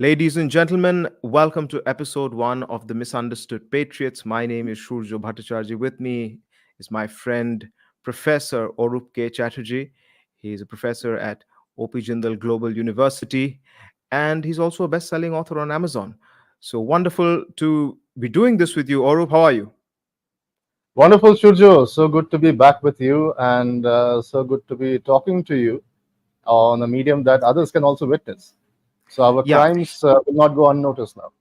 Ladies and gentlemen, welcome to episode one of the Misunderstood Patriots. My name is Surjo Bhattacharjee. With me is my friend, Professor Arup K. Chatterjee. He is a professor at OP Jindal Global University, and he's also a best selling author on Amazon. So wonderful to be doing this with you, Arup. How are you? Wonderful, Surjo. So good to be back with you, and so good to be talking to you on a medium that others can also witness. So our Yeah, crimes will not go unnoticed now.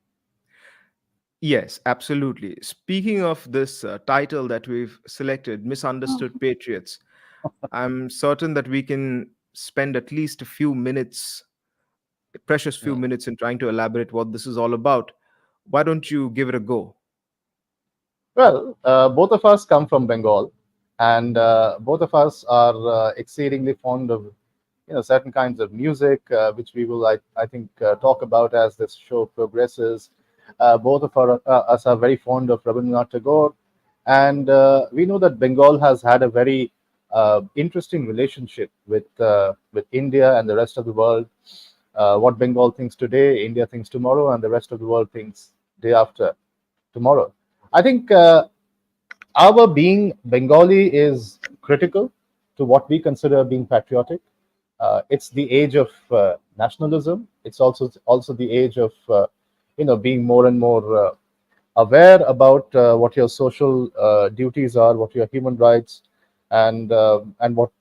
yes, absolutely. Speaking of this title that we've selected, Misunderstood Patriots, I'm certain that we can spend at least a few minutes, precious few Mm. minutes, in trying to elaborate what this is all about. Why don't you give it a go? Well, both of us come from Bengal, and both of us are exceedingly fond of certain kinds of music, which we will, I think, talk about as this show progresses. Both of us are very fond of Rabindranath Tagore, and we know that Bengal has had a very interesting relationship with India and the rest of the world. What Bengal thinks today, India thinks tomorrow, and the rest of the world thinks day after tomorrow. I think our being Bengali is critical to what we consider being patriotic. It's the age of nationalism. It's also the age of being more and more aware about what your social duties are, what your human rights, and what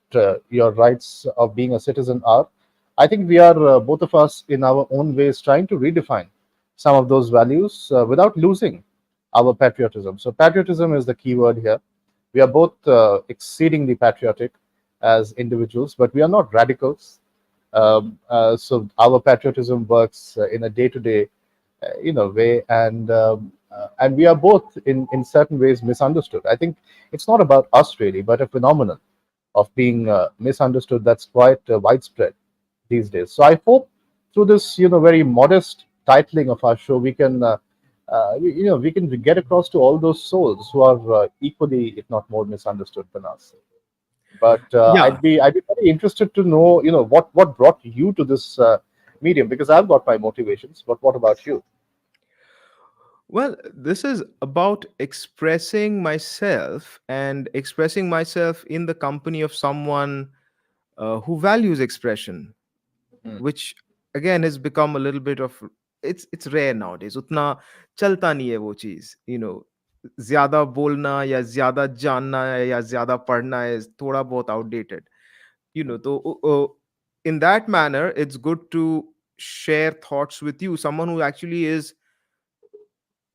your rights of being a citizen are. I think we are both of us in our own ways trying to redefine some of those values without losing our patriotism. So patriotism is the key word here. We are both exceedingly patriotic as individuals, but we are not radicals. So our patriotism works in a day-to-day, way, and we are both in certain ways misunderstood. I think it's not about us really, but a phenomenon of being misunderstood that's quite widespread these days. So I hope through this, very modest titling of our show, we can, we can get across to all those souls who are equally, if not more, misunderstood than us. But Yeah. I'd be very interested to know, what brought you to this medium, because I've got my motivations. But what about you? Well, this is about expressing myself and expressing myself in the company of someone who values expression, Mm. which again has become a little bit of, it's rare nowadays. उतना चलता नहीं है वो चीज, ज्यादा बोलना या ज्यादा जानना है या ज्यादा पढ़ना है थोड़ा बहुत outdated, तो in that manner it's good to share thoughts with you, someone who actually is.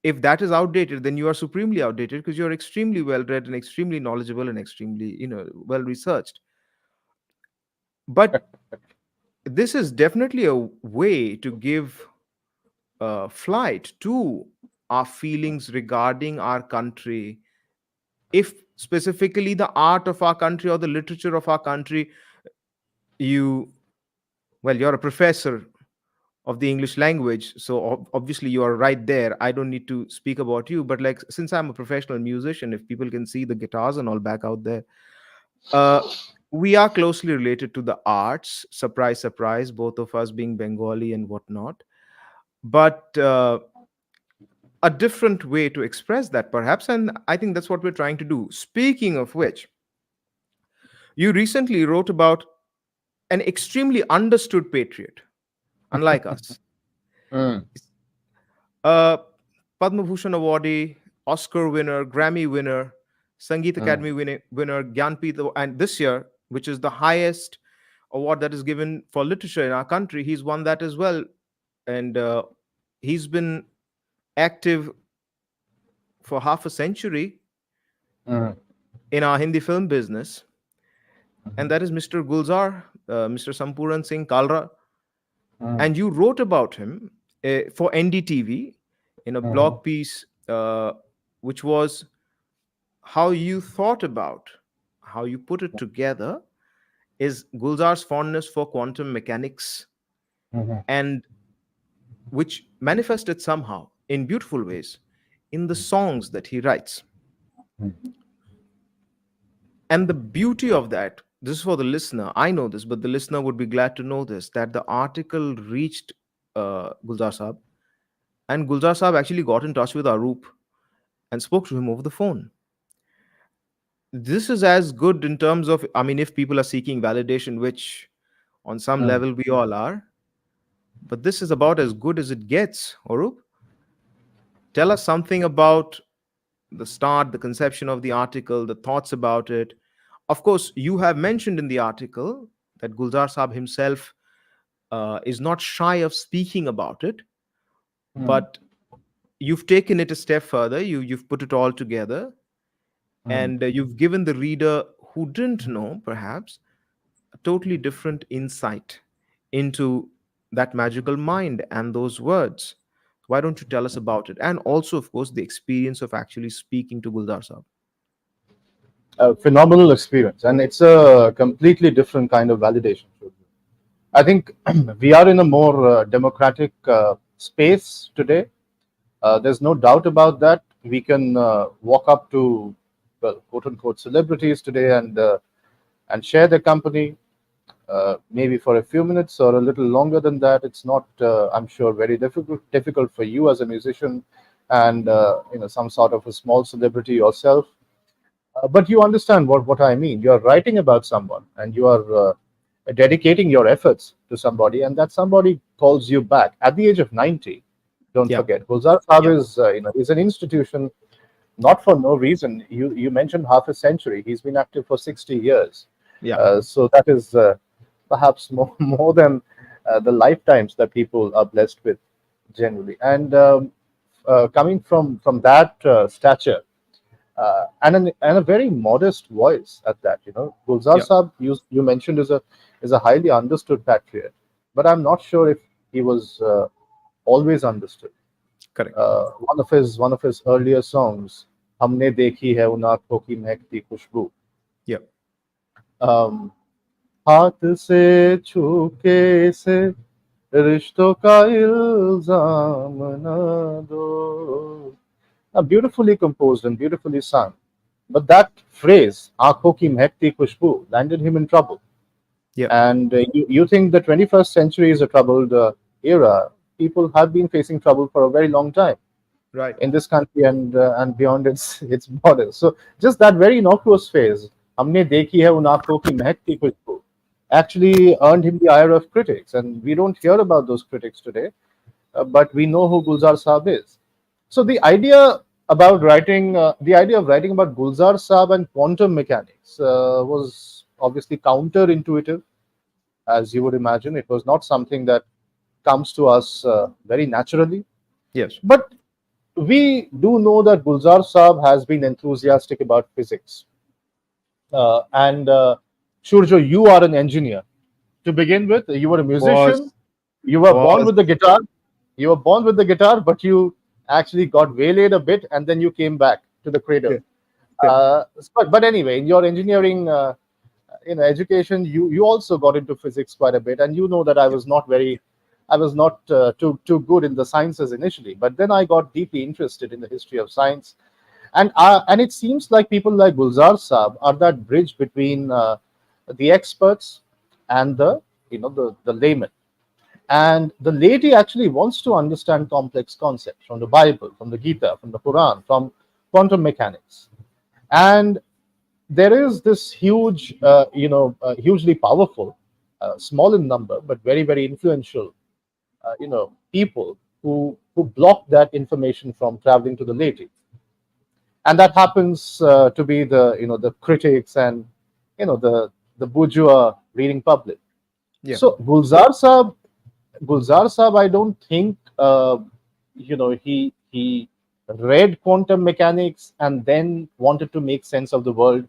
If that is outdated, then you are supremely outdated because you're extremely well read and extremely knowledgeable and extremely, well researched. But this is definitely a way to give flight to our feelings regarding our country. If specifically the art of our country or the literature of our country, you, well, you're a professor of the English language, so obviously you are right there. I don't need to speak about you, but like, since I'm a professional musician, if people can see the guitars and all back out there, uh, we are closely related to the arts. Surprise, surprise, both of us being Bengali and whatnot. But a different way to express that, perhaps, and I think that's what we're trying to do. Speaking of which, you recently wrote about an extremely understood patriot, unlike us. Mm. Uh, Padma Bhushan awardee, Oscar winner, Grammy winner, Sangeet Mm. Academy winner, Gyanpith, and this year, which is the highest award that is given for literature in our country, he's won that as well. And he's been active for half a century Mm. in our Hindi film business, and that is Mr. Gulzar, Mr. Sampuran Singh Kalra. Mm. And you wrote about him for NDTV in a Mhm. blog piece, which was how you thought about, how you put it together, is Gulzar's fondness for quantum mechanics, Mhm. and which manifested somehow in beautiful ways in the songs that he writes. Mm. And the beauty of that, this is for the listener, I know this, but the listener would be glad to know this, that the article reached Gulzar Saab, and Gulzar Saab actually got in touch with Arup and spoke to him over the phone. This is as good in terms of, I mean, if people are seeking validation, which on some Mm, level we all are, but this is about as good as it gets. Arup, tell us something about the start, the conception of the article, the thoughts about it. Of course, you have mentioned in the article that Gulzar Saab himself is not shy of speaking about it, mm, but you've taken it a step further. You've put it all together, mm. and you've given the reader who didn't know, perhaps, a totally different insight into that magical mind and those words. Why don't you tell us about it? And also, of course, the experience of actually speaking to Gulzar Saab. A phenomenal experience, and it's a completely different kind of validation. I think we are in a more democratic space today. There's no doubt about that. We can walk up to, well, quote unquote, celebrities today and share their company, maybe for a few minutes or a little longer than that. It's not, I'm sure, very difficult for you as a musician and some sort of a small celebrity yourself. But you understand what I mean. You're writing about someone and you are dedicating your efforts to somebody, and that somebody calls you back at the age of 90. Don't Yeah, forget, Gulzar Saab yeah, is an institution, not for no reason. You mentioned half a century. He's been active for 60 years. yeah, So that is perhaps more, more than the lifetimes that people are blessed with generally. And coming from that stature, and a very modest voice at that. Gulzar yeah. Saab, you mentioned, is a highly understood patriot, but I'm not sure if he was always understood. Correct. One of his earlier songs, "हमने देखी है उन आँखों की महकती खुशबू." Yeah, Um, हाथ से छू के इसे रिश्तों का इल्जाम न दो. Beautifully composed and beautifully sung. But that phrase, "आंखों की महकती खुशबू," landed him in trouble. yeah. And you think the 21st century is a troubled era. People have been facing trouble for a very long time Right. in this country and beyond its borders. So just that very innocuous phrase, "हमने देखी है उन आंखों की महकती खुशबू," actually earned him the ire of critics. And we don't hear about those critics today, but we know who Gulzar Saab is. So the idea of writing about Gulzar Saab and quantum mechanics was obviously counterintuitive, as you would imagine. It was not something that comes to us very naturally. Yes. But we do know that Gulzar Saab has been enthusiastic about physics. And Surjo, you are an engineer. To begin with, you were a musician. Was You were born was with the guitar. You were born with the guitar, but you actually got waylaid a bit, and then you came back to the yeah, cradle. yeah, But anyway, in your engineering education, you also got into physics quite a bit, and you know that I was not too good in the sciences initially, but then I got deeply interested in the history of science, and it seems like people like Gulzar Saab are that bridge between the experts and the layman. And the laity actually wants to understand complex concepts from the Bible, from the Gita, from the Quran, from quantum mechanics. And there is this hugely powerful, small in number, but very, very influential, people who block that information from traveling to the laity. And that happens to be the critics and the bourgeois reading public. yeah. So Gulzar Saab, I don't think he read quantum mechanics and then wanted to make sense of the world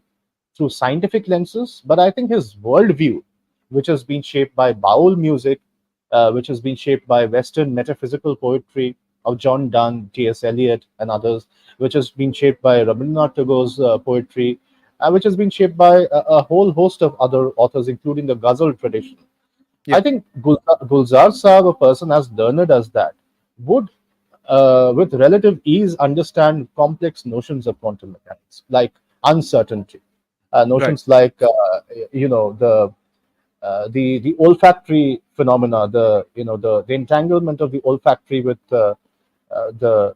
through scientific lenses. But I think his worldview, which has been shaped by Baul music, which has been shaped by Western metaphysical poetry of John Donne, T.S. Eliot, and others, which has been shaped by Rabindranath Tagore's poetry, which has been shaped by a whole host of other authors, including the Ghazal tradition. I Yeah. think Gulzar Saab, a person as learned as that, would, with relative ease, understand complex notions of quantum mechanics, like uncertainty, Right. notions like, the the olfactory phenomena, the entanglement of the olfactory with the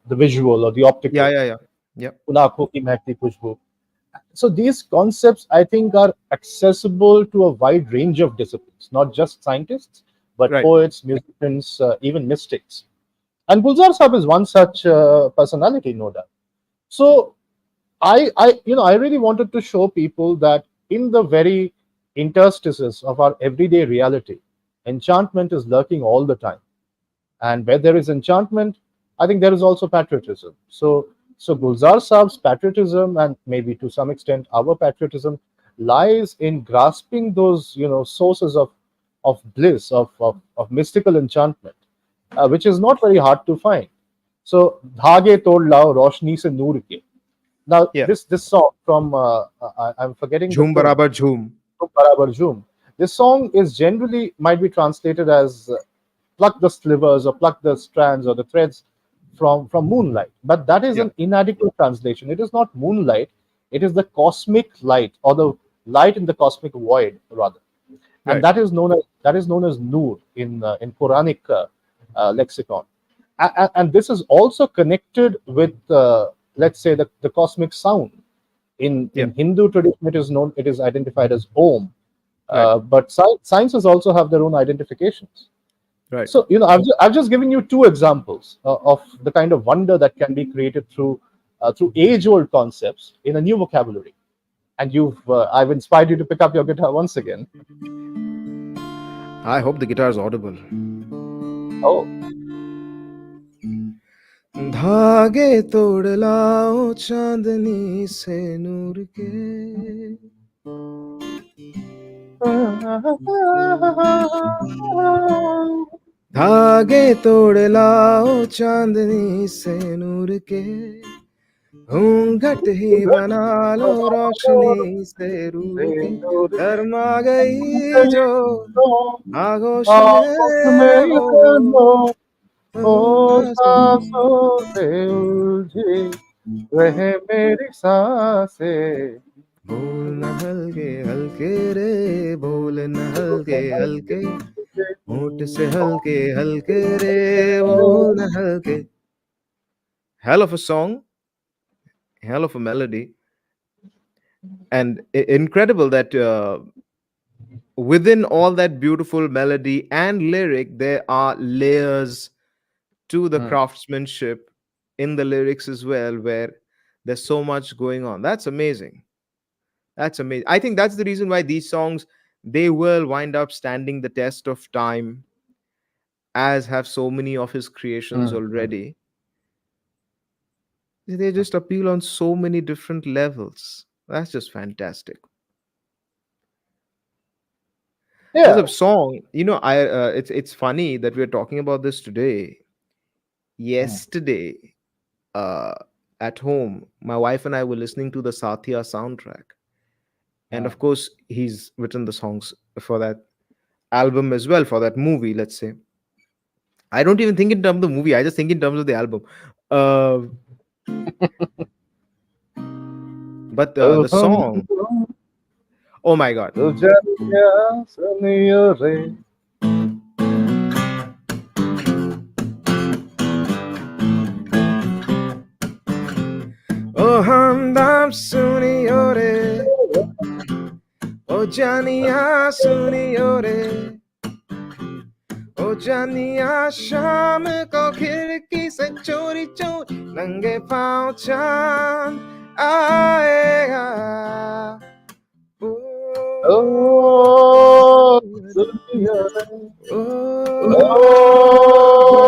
visual or the Yeah, optical. yeah, yeah. Yep. उन आँखों की महकती खुशबू. So these concepts, I think, are accessible to a wide range of disciplines, not just scientists, but Right. poets, musicians, even mystics. And Gulzar Saab is one such personality, no doubt. So I really wanted to show people that in the very interstices of our everyday reality, enchantment is lurking all the time. And where there is enchantment, I think there is also patriotism. So Gulzar Saab's patriotism, and maybe to some extent our patriotism, lies in grasping those sources of bliss, of mystical enchantment, which is not very hard to find. So धागे तोड़ लाओ रोशनी से नूर के. Now Yeah. this song from I'm forgetting the Jhum film. barabar jhum. Barabar Jhoom. This song is generally might be translated as pluck the slivers or pluck the strands or the threads from moonlight. But that is Yeah. an inadequate translation. It is not moonlight, it is the cosmic light or the light in the cosmic void rather. And Right. that is known as Noor in Quranic lexicon. And this is also connected with let's say the cosmic sound. In Yeah. Hindu tradition, it is identified as Om, Right. but sciences also have their own identifications. Right. So I've just given you two examples of the kind of wonder that can be created through age-old concepts in a new vocabulary. And I've inspired you to pick up your guitar once again. I hope the guitar is audible. Oh, धागे तोड़ लाओ चांदनी से नूर के धागे तोड़ लाओ चांदनी से नूर के घूंघट ही बना लो रोशनी से रूह की शर्मा गई जो आगोश में हो सांसों से उलझी रहे मेरी सांसें. बोलना हल्के हल्के रे बोलना हल्के हल्के होठ से हल्के हल्के रे बोलना हल्के. Hell of a song, hell of a melody, and incredible that within all that beautiful melody and lyric there are layers to the Hmm. craftsmanship in the lyrics as well, where there's so much going on. That's amazing. That's amazing. I think that's the reason why these songs, they will wind up standing the test of time, as have so many of his creations Hmm. already. They just appeal on so many different levels. That's just fantastic. There's Yeah. a song, I it's funny that we're talking about this today. Hmm. Yesterday, uh, at home, my wife and I were listening to the Satya soundtrack, and Hmm. of course, he's written the songs for that album as well, for that movie. Let's say I don't even think in terms of the movie; I just think in terms of the album. Uh, but तो the हम song, oh my god! तो जानिया सुनियो रे. Oh Hamdam Suniore, oh Jania Suniore, oh Jania Sham ko khirki se chori chori nange paँव चांद आएगा. ओ Oh, सुनियो रे. oh, ओ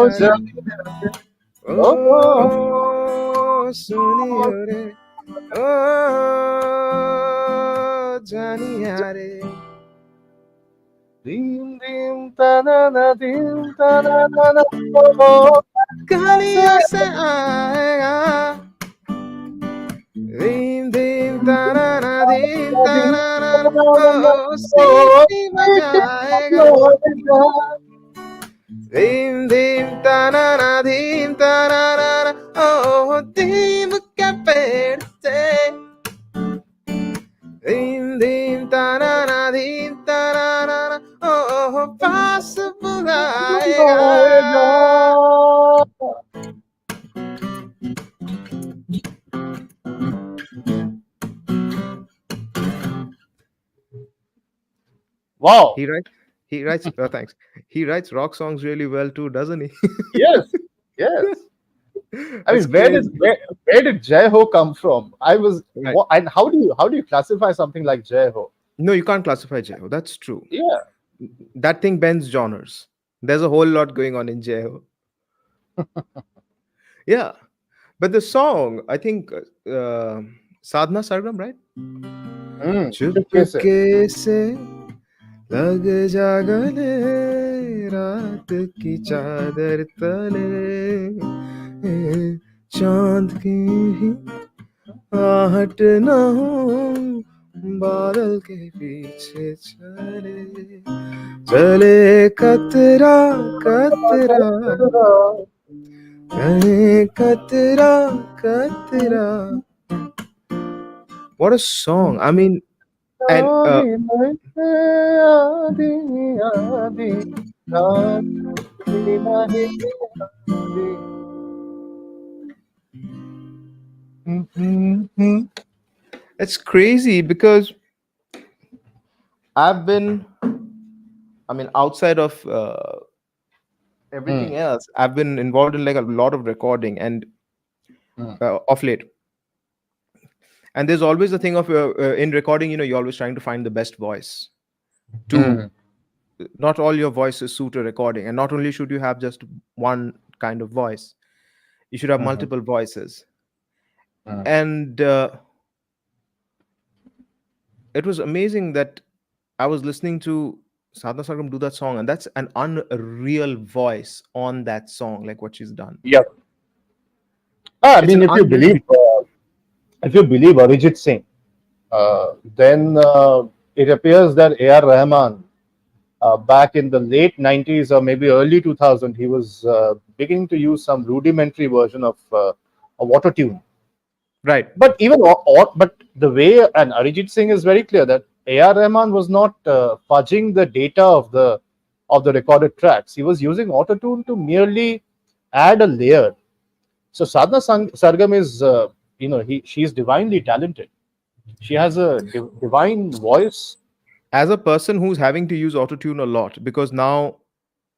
Jania re, जानिया रे. ओ oh, Suniyo re, oh, Jania re. दीम दीम तना ना दीम तना ना ना. ओ से गलियों से आएगा धीम धीम तराना धीम दीम तराना तना ना. ओ ओ सीटी बजाएगा धीम धीम तराना धीम तराना ओ धीम के पेड़ से धीम धीम तराना धीम तराना आएगा. Wow. He writes. He writes. Thanks. He writes rock songs really well too, doesn't he? Yes. Yes. I It's mean, where did crazy. where did Jai Ho come from? I was Right. what, and how do you classify something like Jai Ho? No, you can't classify Jeho. That's true. Yeah. That thing bends genres. There's a whole lot going on in Jeho. Yeah, but the song, I think, Sadhna Sargam, right? चुपके से. चुपके से लग जा गले रात की चादर तले चांद की ही आहट न हो बादल के पीछे चले चले कतरा कतरा कहे कतरा कतरा. What a song! I mean, and आधी नहीं आधी आधी आधी नहीं आधी. it's crazy because I've been, I mean, outside of everything Mm, else, I've been involved in like a lot of recording and mm, of late. And there's always a thing of in recording, you're always trying to find the best voice to mm, not all your voices suit a recording. And not only should you have just one kind of voice, you should have mhm, multiple voices. mm. And it was amazing that I was listening to Sadhna Sargam do that song, and that's an unreal voice on that song, like what she's done. Yep. I It's mean, an unreal. if you believe Arijit Singh, then it appears that A.R. Rahman, back in the late 90s or maybe early 2000, he was beginning to use some rudimentary version of auto tune. Right. But but the way, and Arijit Singh is very clear that A.R. Rahman was not fudging the data of the recorded tracks. He was using autotune to merely add a layer. So Sargam is, she is divinely talented. She has a divine voice. As a person who's having to use autotune a lot, because now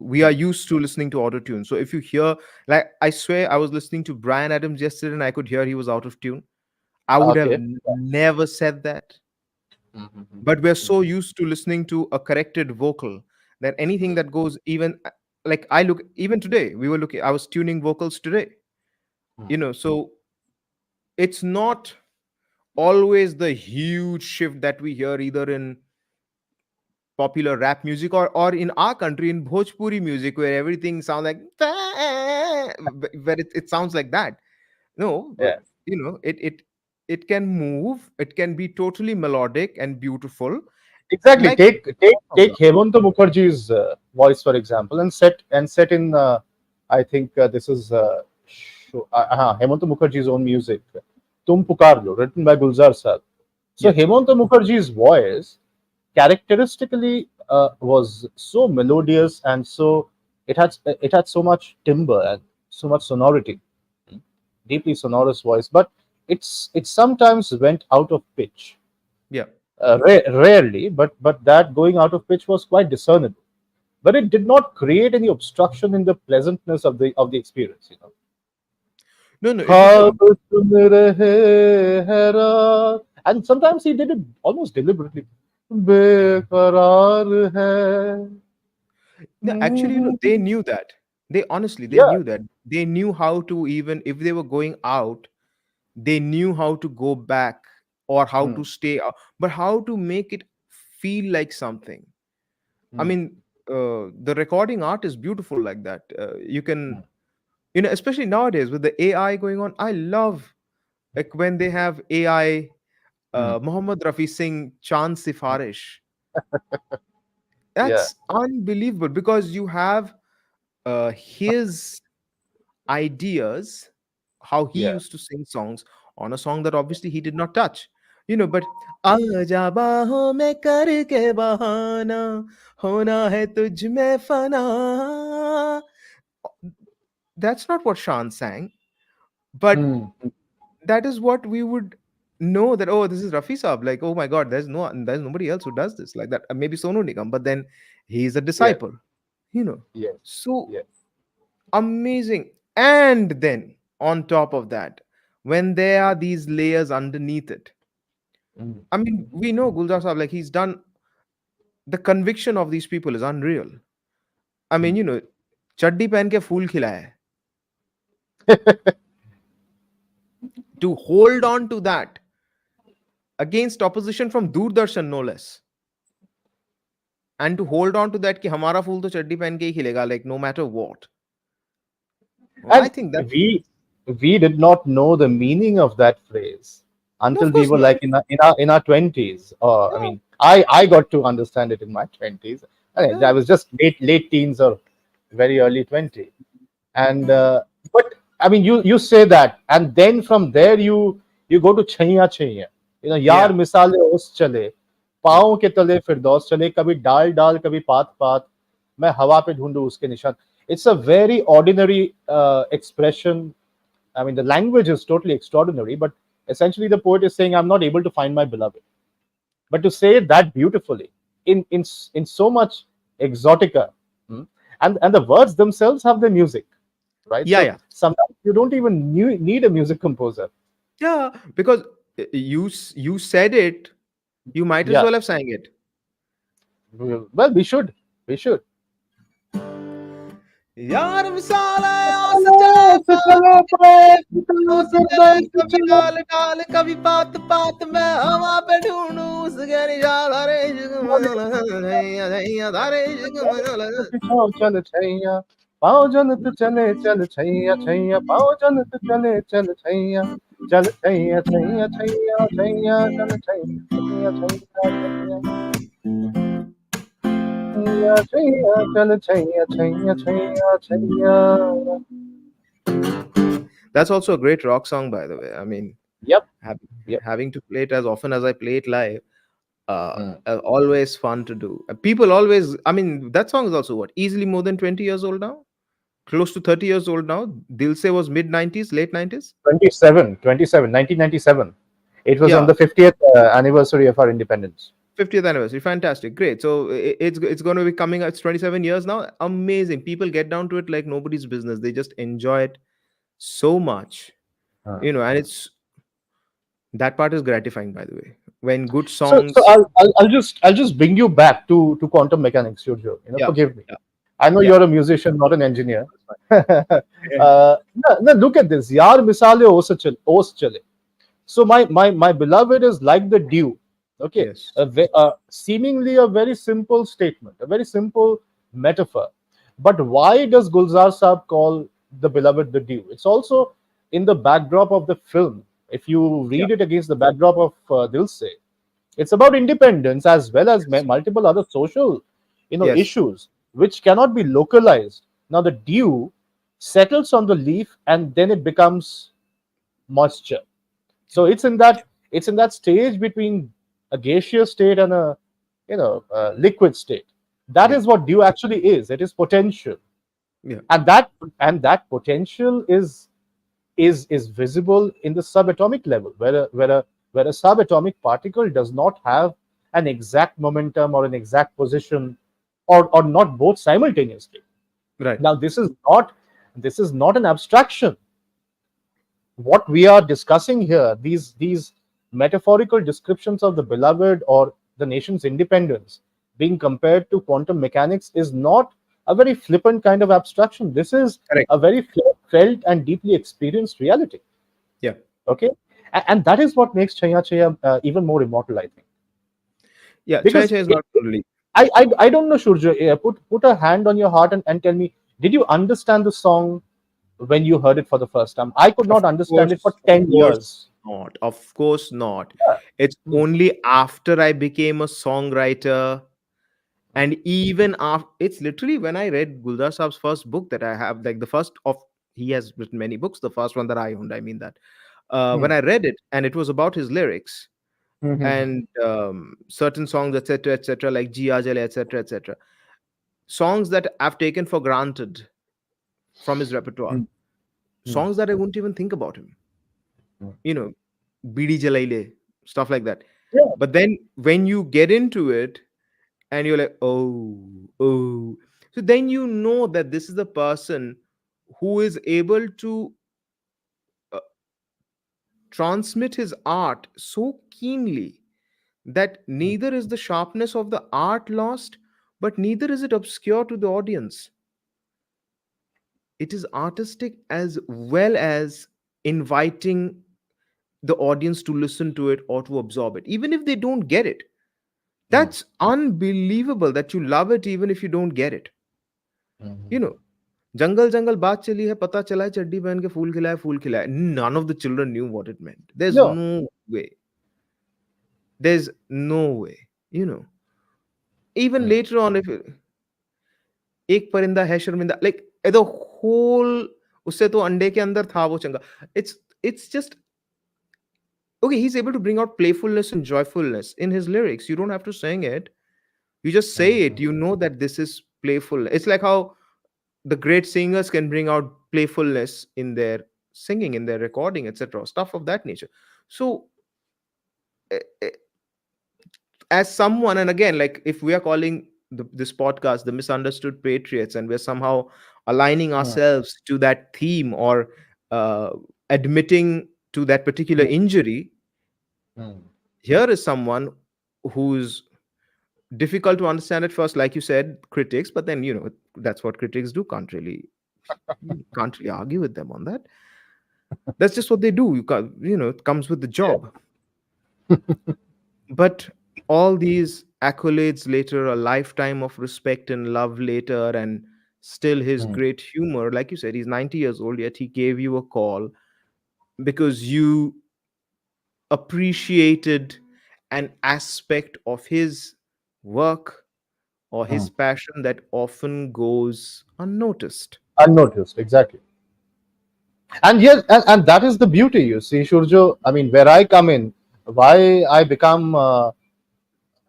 we are used to listening to autotune. So if you hear, like, I swear I was listening to Brian Adams yesterday and I could hear he was out of tune. I would have Okay. never said that. But we're so used to listening to a corrected vocal that anything that goes even like I look even today, we were looking, I was tuning vocals today. So it's not always the huge shift that we hear either in popular rap music or in our country in Bhojpuri music where everything sounds like where it sounds like that. No, but Yeah. it can move, it can be totally melodic and beautiful, Exactly. like Take Hemanta Mukherjee's voice for example, and set in. I think this is Hemanta Mukherjee's own music. Tum Pukar Lo, written by Gulzar Saab. So yeah. Hemanta Mukherjee's voice characteristically was so melodious, and so it had so much timbre and so much sonority, deeply sonorous voice, but it sometimes went out of pitch. Yeah. Rarely, but that going out of pitch was quite discernible. But it did not create any obstruction in the pleasantness of the experience. No, no, it was ख्वाब सुन रहे हैं रात. And sometimes he did it almost deliberately. बेकरार है. no, actually, they knew that. They honestly, they Yeah. knew that. They knew how to, even if they were going out, they knew how to go back or how to Mm, stay out, but how to make it feel like something. I mm, mean, the recording art is beautiful like that. You can, mm, especially nowadays with the AI going on, I love like when they have AI, mm. Muhammad Rafi Singh Chand Sifarish. Yeah. That's unbelievable because you have his ideas, how he Yeah. used to sing songs on a song that obviously he did not touch. But आजा बाहों में करके बहाना होना है तुझ में फना that's not what Shan sang, but Hmm. that is what we would know, that oh, this is Rafi Saab. Like, oh my God, there's nobody else who does this like that. Maybe Sonu Nigam, but then he's a Yes, disciple, you know. yes, So yes. amazing. And then on top of that, when there are these layers underneath it, Hmm. I mean, we know Gulzar Saab, like he's done, the conviction of these people is unreal. I Hmm. mean, you know, चड्डी पहन के फूल खिलाया है. To hold on to that against opposition from Doordarshan, no less. And to hold on to that कि हमारा फूल तो चड्डी पहन के ही खिलेगा, like no matter what. I And think that, we did not know the meaning of that phrase no, until of we course were not. like in our 20s. I Yeah, mean, I got to understand it in my 20s. I yeah, was just late teens or very early 20s. And but I mean, you say that, and then from there you go to Chaiya Chaiya. यार yeah, मिसाले ओस चले, yeah. पाँव के तले फिरदौस चले, कभी डाल डाल कभी पात पात, मैं हवा पे ढूंढूं उसके निशान. It's a very ordinary expression. I mean, the language is totally extraordinary, but essentially the poet is saying, I'm not able to find my beloved. But to say it that beautifully, in so much exotica, hmm, and the words themselves have the music, right? Yeah, So yeah, sometimes you don't even need a music composer. yeah. Because you said it, you might as Yeah. well have sang it. Well, we should. यार मिसाल है आस चले पास, ओस चले कभी डाल डाल कभी पात पात, मैं हवा पे ढूंढूं उसके निशान, अरे इश्क में लगा, अरे इश्क में लगा. चल छैया, पाँव जनत चले चल छैया छैया, पाँव जनत चले चल छैया, चल छैया छैया छैया छैया, चल छैया छैया छैया छैया छैया, चल Chaiyya Chaiyya Chaiyya Chaiyya. That's also a great rock song, by the way. I mean, Yep, hav- yep. having to play it as often as I play it live, Mm. always fun to do. People always, I mean, that song is also what, easily more than 20 years old now, close to 30 years old now. Dil Se was mid 90s, late 90s. 27, 1997. It was on Yeah, the 50th anniversary of our independence. 50th anniversary, fantastic, great. So it's going to be coming, it's 27 years now, amazing. People get down to it like nobody's business, they just enjoy it so much, Uh, you know. And it's, that part is gratifying, by the way, when good so songs. I'll just bring you back to quantum mechanics, Surjo. Yeah, Forgive me. yeah, I know yeah. you're a musician, not an engineer. That's fine. No, look at this. Yaar misale os chale. So my beloved is like the dew. Okay, Yes. seemingly a very simple statement, a very simple metaphor. But why does Gulzar Saab call the beloved the dew? It's also in the backdrop of the film. If you Yeah. read it against the backdrop of Dil Se, it's about independence as well as Yes. multiple other social, Yes. issues which cannot be localized. Now the dew settles on the leaf and then it becomes moisture. So it's in that stage between a gaseous state and a liquid state. That Yeah. is what dew actually is. It is potential, Yeah. and that potential is visible in the subatomic level, where a subatomic particle does not have an exact momentum or an exact position, or not both simultaneously. Right. Now this is not an abstraction. What we are discussing here, these metaphorical descriptions of the beloved or the nation's independence being compared to quantum mechanics, is not a very flippant kind of abstraction. This is Correct. a very felt and deeply experienced reality. Yeah. Okay, and that is what makes Chaya Chaya even more immortal, I think. Yeah. Chai Because Chai is not only. I don't know, Shurja, put a hand on your heart and tell me, did you understand the song when you heard it for the first time? I could Of not understand it for course. Of 10 course years. not. Of course not. Yeah. It's Hmm. only after I became a songwriter, and even after, it's literally when I read Guldar Saab's first book that I have, like the first of, he has written many books. The first one that I owned, I mean that. When Hmm. I read it, and it was about his lyrics Hmm. Hmm. and certain songs, etc., etc., like Jia Jale, etc., etc. Songs that I've taken for granted from his repertoire. Mm, mm, Songs that I wouldn't even think about him. mm. You know, Bidi Jalaile, stuff like that. Yeah. But then when you get into it and you're like, oh. So then you know that this is the person who is able to uh, transmit his art so keenly that Mm, neither is the sharpness of the art lost, but neither is it obscure to the audience. It is artistic as well as inviting the audience to listen to it or to absorb it, even if they don't get it. mm, That's unbelievable that you love it even if you don't get it. You mm. know, जंगल जंगल बात चली है पता चला है चड्डी पहन के फूल खिलाए. None of the children knew what it meant. No. Way there's no way, you know. Even Mm. later on, if एक परिंदा है शर्मिंदा, like the whole, उससे तो अंडे के अंदर था वो चंगा. It's just okay. He's able to bring out playfulness and joyfulness in his lyrics. You don't have to sing it. You just say it. Mm. You know that this is playful. It's like how the great singers can bring out playfulness in their singing, in their recording, etc. Stuff of that nature. So, eh, eh, as someone, and again, like if we are calling this podcast the Misunderstood Patriots, and we're somehow aligning Mm. ourselves to that theme or uh, admitting to that particular Mm. injury, Mm. here is someone who's difficult to understand at first, like you said, critics, but then that's what critics do. Can't really argue with them on that. That's just what they do. It comes with the Yeah. job. But all these accolades later, a lifetime of respect and love later, and still his Mm. great humor, like you said, he's 90 years old, yet he gave you a call because you appreciated an aspect of his work or his Mm. passion that often goes unnoticed. Unnoticed, exactly. And yes, and that is the beauty, you see, Shurjo. I mean, where I come in, why I become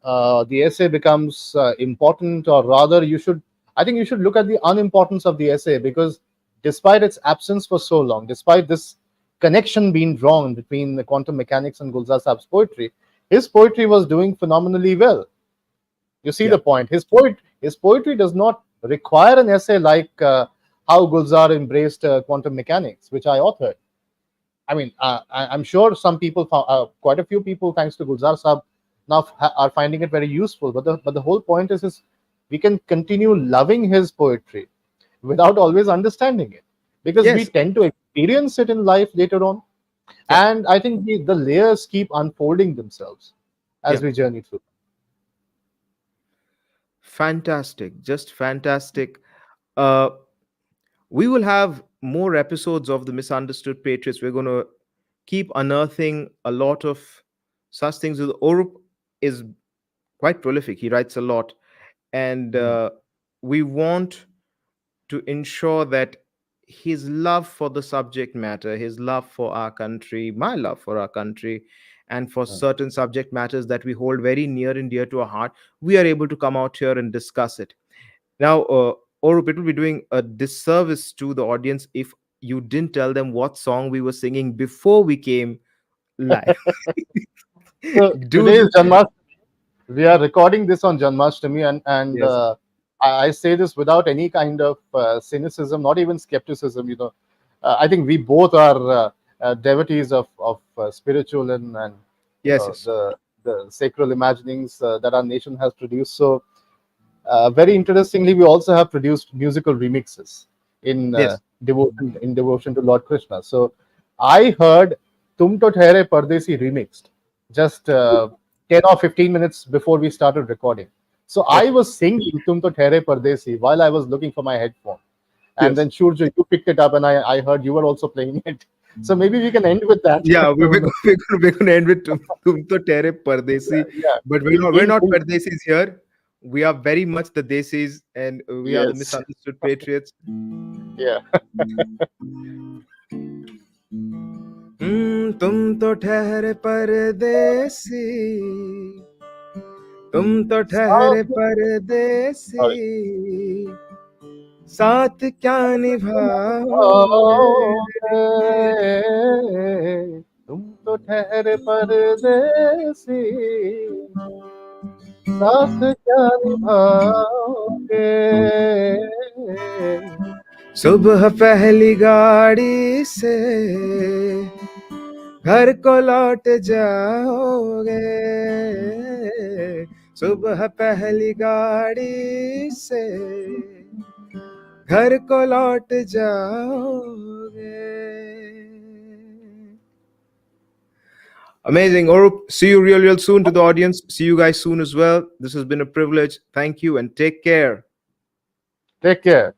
the essay becomes important, or rather, I think you should look at the unimportance of the essay, because despite its absence for so long, despite this connection being drawn between the quantum mechanics and Gulzar Saab's poetry, his poetry was doing phenomenally well. You see Yeah. the point. His poetry does not require an essay like how Gulzar embraced quantum mechanics, which I authored. I mean, I'm sure some people, quite a few people, thanks to Gulzar Saab, now are finding it very useful. But the whole point is we can continue loving his poetry without always understanding it, because we Yes. tend to experience it in life later on, Yeah. and I think the layers keep unfolding themselves Yeah. as we journey through. Fantastic. Just fantastic. Uh, we will have more episodes of the Misunderstood Patriots. We're going to keep unearthing a lot of such things. Arup is quite prolific. He writes a lot. And Mm, we want to ensure that his love for the subject matter, his love for our country, my love for our country, and for mm. certain subject matters that we hold very near and dear to our heart, we are able to come out here and discuss it. Now, Orup, it will be doing a disservice to the audience if you didn't tell them what song we were singing before we came live. So today Do is Janmashtami. We are recording this on Janmashtami, and yes, I say this without any kind of cynicism, not even skepticism. I think we both are devotees of spiritual and yes, yes, the sacred imaginings that our nation has produced. So very interestingly, we also have produced musical remixes yes. in devotion to Lord Krishna. So I heard "Tum To Thehre Pardesi" remixed just 10 or 15 minutes before we started recording. So I Okay. was singing "Tum To Thehre Pardesi" while I was looking for my headphone, and Yes. then Shurjo, you picked it up, and I heard you were also playing it. So maybe we can end with that. Yeah, we, Who we're, knows? go- we're going to end with Tum To Tere Pardesi, Yeah. but we're not Pardesis here. We are very much the Desis, and we are the Yes. misunderstood patriots. Yeah. तुम तो ठहरे परदेसी, तुम तो ठहरे Sorry. परदेसी, साथ क्या निभाओगे? तुम तो ठहरे परदेसी, साथ क्या निभाओगे? सुबह पहली गाड़ी से घर को लौट जाओगे, सुबह पहली गाड़ी से घर को लौट जाओगे. Amazing. Arup, see you real, real soon to the audience. See you guys soon as well. This has been a privilege. Thank you and take care. Take care.